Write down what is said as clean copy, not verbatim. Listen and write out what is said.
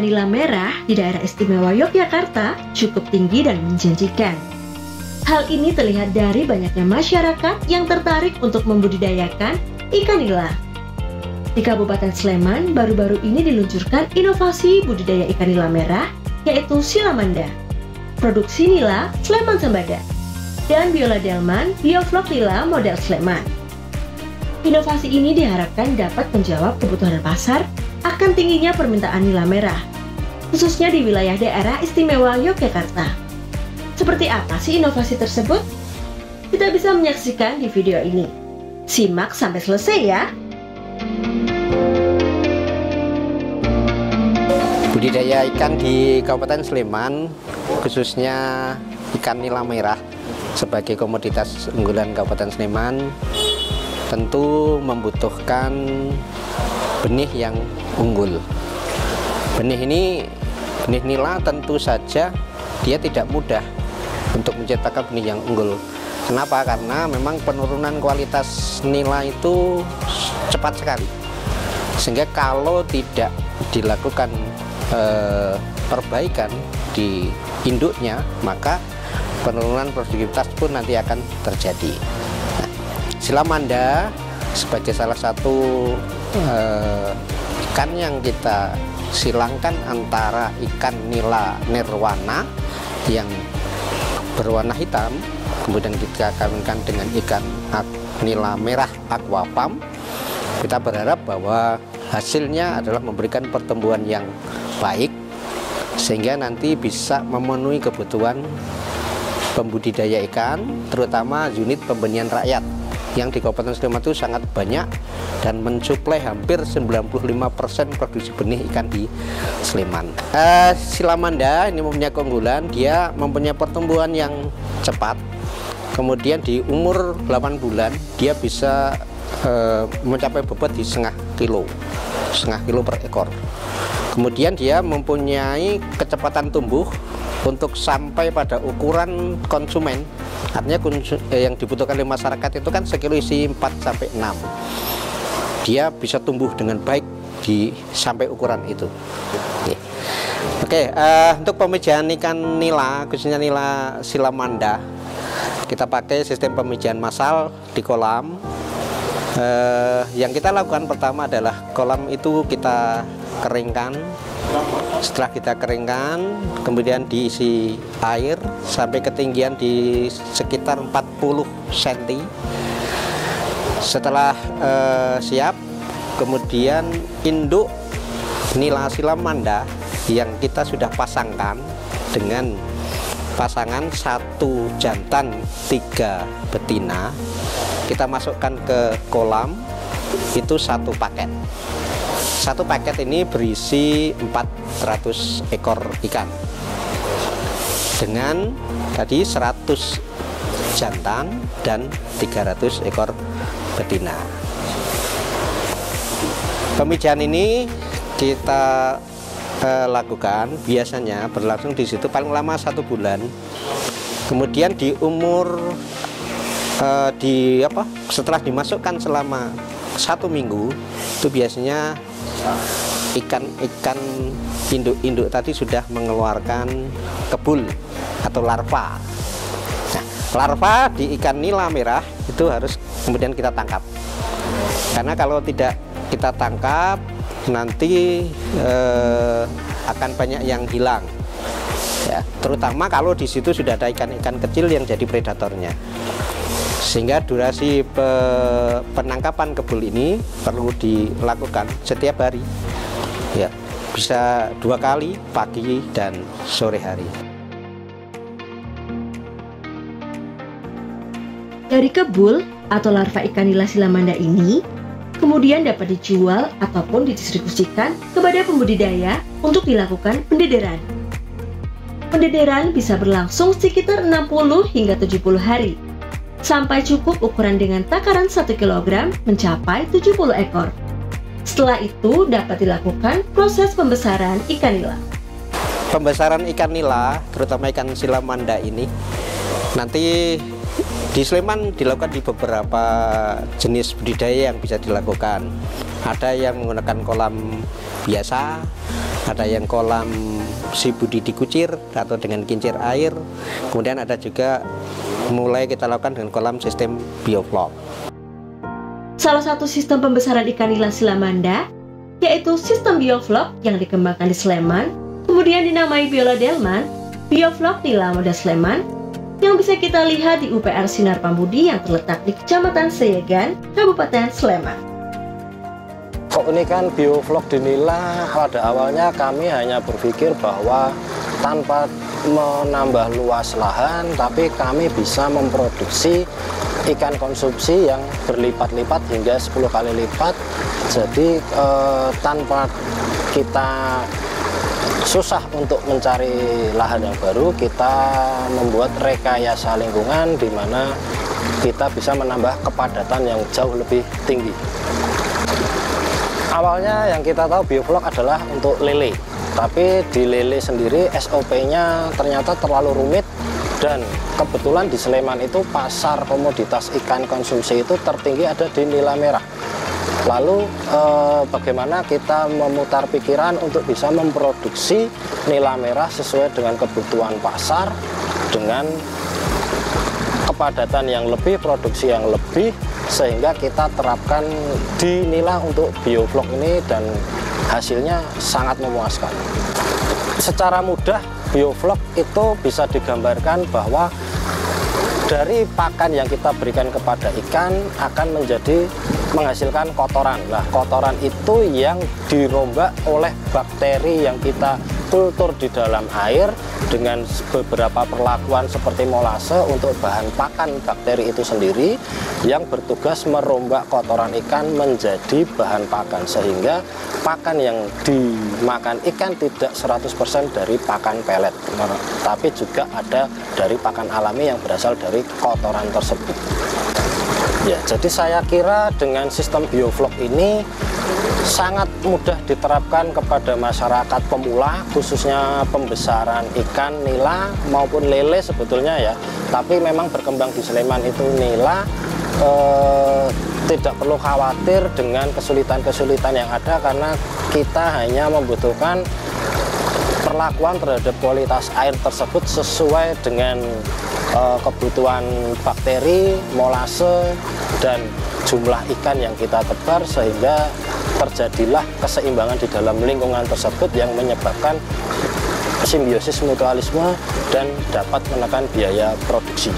ikan nila merah di daerah istimewa Yogyakarta cukup tinggi dan menjanjikan. Hal ini terlihat dari banyaknya masyarakat yang tertarik untuk membudidayakan ikan nila. Di Kabupaten Sleman, baru-baru ini diluncurkan inovasi budidaya ikan nila merah, yaitu Silamanda, produksi nila Sleman Sembada, dan Biola Delman Biovlog Nila model Sleman. Inovasi ini diharapkan dapat menjawab kebutuhan pasar akan tingginya permintaan nila merah, khususnya di wilayah daerah istimewa Yogyakarta. Seperti apa sih inovasi tersebut? Kita bisa menyaksikan di video ini. Simak sampai selesai ya! Budidaya ikan di Kabupaten Sleman, khususnya ikan nila merah sebagai komoditas unggulan Kabupaten Sleman, tentu membutuhkan benih yang unggul. Benih nila tentu saja dia tidak mudah untuk menciptakan benih yang unggul. Kenapa? Karena memang penurunan kualitas nila itu cepat sekali, sehingga kalau tidak dilakukan perbaikan di induknya, maka penurunan produktivitas pun nanti akan terjadi. Nah, Silamanda sebagai salah satu ikan yang kita silangkan antara ikan nila nirwana yang berwarna hitam, kemudian kita kawinkan dengan ikan nila merah aquapam. Kita berharap bahwa hasilnya adalah memberikan pertumbuhan yang baik, sehingga nanti bisa memenuhi kebutuhan pembudidaya ikan, terutama unit pembenihan rakyat yang di Kabupaten Sleman itu sangat banyak dan mensuplai hampir 95% produksi benih ikan di Sleman. Silamanda ini mempunyai keunggulan, dia mempunyai pertumbuhan yang cepat. Kemudian di umur 8 bulan dia bisa mencapai bobot di setengah kilo per ekor. Kemudian dia mempunyai kecepatan tumbuh untuk sampai pada ukuran konsumen. Artinya yang dibutuhkan oleh masyarakat itu kan sekilo isi 4-6. Dia bisa tumbuh dengan baik sampai ukuran itu. Oke, untuk pemijahan ikan nila, khususnya nila Silamanda, kita pakai sistem pemijahan massal di kolam. Yang kita lakukan pertama adalah kolam itu kita keringkan. Setelah kita keringkan, kemudian diisi air sampai ketinggian di sekitar 40 cm. Setelah siap, kemudian induk nila Silamanda yang kita sudah pasangkan dengan pasangan 1 jantan 3 betina, kita masukkan ke kolam itu 1 paket. 1 paket ini berisi 400 ekor ikan dengan tadi 100 jantan dan 300 ekor betina. Pemijahan ini kita lakukan biasanya berlangsung di situ paling lama 1 bulan. Kemudian di umur setelah dimasukkan selama 1 minggu itu biasanya ikan induk tadi sudah mengeluarkan kebul atau larva. Nah, larva di ikan nila merah itu harus kemudian kita tangkap, karena kalau tidak kita tangkap nanti akan banyak yang hilang ya, terutama kalau di situ sudah ada ikan-ikan kecil yang jadi predatornya. Sehingga durasi penangkapan kebul ini perlu dilakukan setiap hari ya, bisa 2 kali, pagi dan sore hari. Dari kebul atau larva ikan nila Silamanda ini kemudian dapat dijual ataupun didistribusikan kepada pembudidaya untuk dilakukan pendederan. Pendederan bisa berlangsung sekitar 60 hingga 70 hari, sampai cukup ukuran dengan takaran 1 kg mencapai 70 ekor. Setelah itu dapat dilakukan proses pembesaran ikan nila. Pembesaran ikan nila, terutama ikan Silamanda ini, nanti di Sleman dilakukan di beberapa jenis budidaya yang bisa dilakukan. Ada yang menggunakan kolam biasa, ada yang kolam si Budi dikucir atau dengan kincir air, kemudian ada juga mulai kita lakukan dengan kolam sistem bioflok. Salah satu sistem pembesaran ikan nila Silamanda yaitu sistem bioflok yang dikembangkan di Sleman, kemudian dinamai Biola Delman, Bioflok Nila Muda Sleman, yang bisa kita lihat di UPR Sinar Pambudi yang terletak di Kecamatan Seyegan, Kabupaten Sleman. Ini kan bioflok di nila, pada awalnya kami hanya berpikir bahwa tanpa menambah luas lahan, tapi kami bisa memproduksi ikan konsumsi yang berlipat-lipat hingga 10 kali lipat. Jadi tanpa kita susah untuk mencari lahan yang baru, kita membuat rekayasa lingkungan di mana kita bisa menambah kepadatan yang jauh lebih tinggi. Awalnya yang kita tahu bioflok adalah untuk lele, tapi di lele sendiri SOP-nya ternyata terlalu rumit, dan kebetulan di Sleman itu pasar komoditas ikan konsumsi itu tertinggi ada di nila merah. Lalu bagaimana kita memutar pikiran untuk bisa memproduksi nila merah sesuai dengan kebutuhan pasar dengan kepadatan yang lebih, produksi yang lebih, sehingga kita terapkan di nila untuk bioflok ini dan hasilnya sangat memuaskan. Secara mudah bioflok itu bisa digambarkan bahwa dari pakan yang kita berikan kepada ikan akan menghasilkan kotoran. Nah, kotoran itu yang dirombak oleh bakteri yang kita kultur di dalam air dengan beberapa perlakuan seperti molase untuk bahan pakan bakteri itu sendiri yang bertugas merombak kotoran ikan menjadi bahan pakan, sehingga pakan yang dimakan ikan tidak 100% dari pakan pelet, tapi juga ada dari pakan alami yang berasal dari kotoran tersebut. Ya, jadi saya kira dengan sistem bioflok ini sangat mudah diterapkan kepada masyarakat pemula, khususnya pembesaran ikan nila maupun lele sebetulnya ya. Tapi memang berkembang di Sleman itu nila, tidak perlu khawatir dengan kesulitan-kesulitan yang ada, karena kita hanya membutuhkan perlakuan terhadap kualitas air tersebut sesuai dengan kebutuhan bakteri, molase, dan jumlah ikan yang kita tebar, sehingga terjadilah keseimbangan di dalam lingkungan tersebut yang menyebabkan simbiosis mutualisme dan dapat menekan biaya produksi.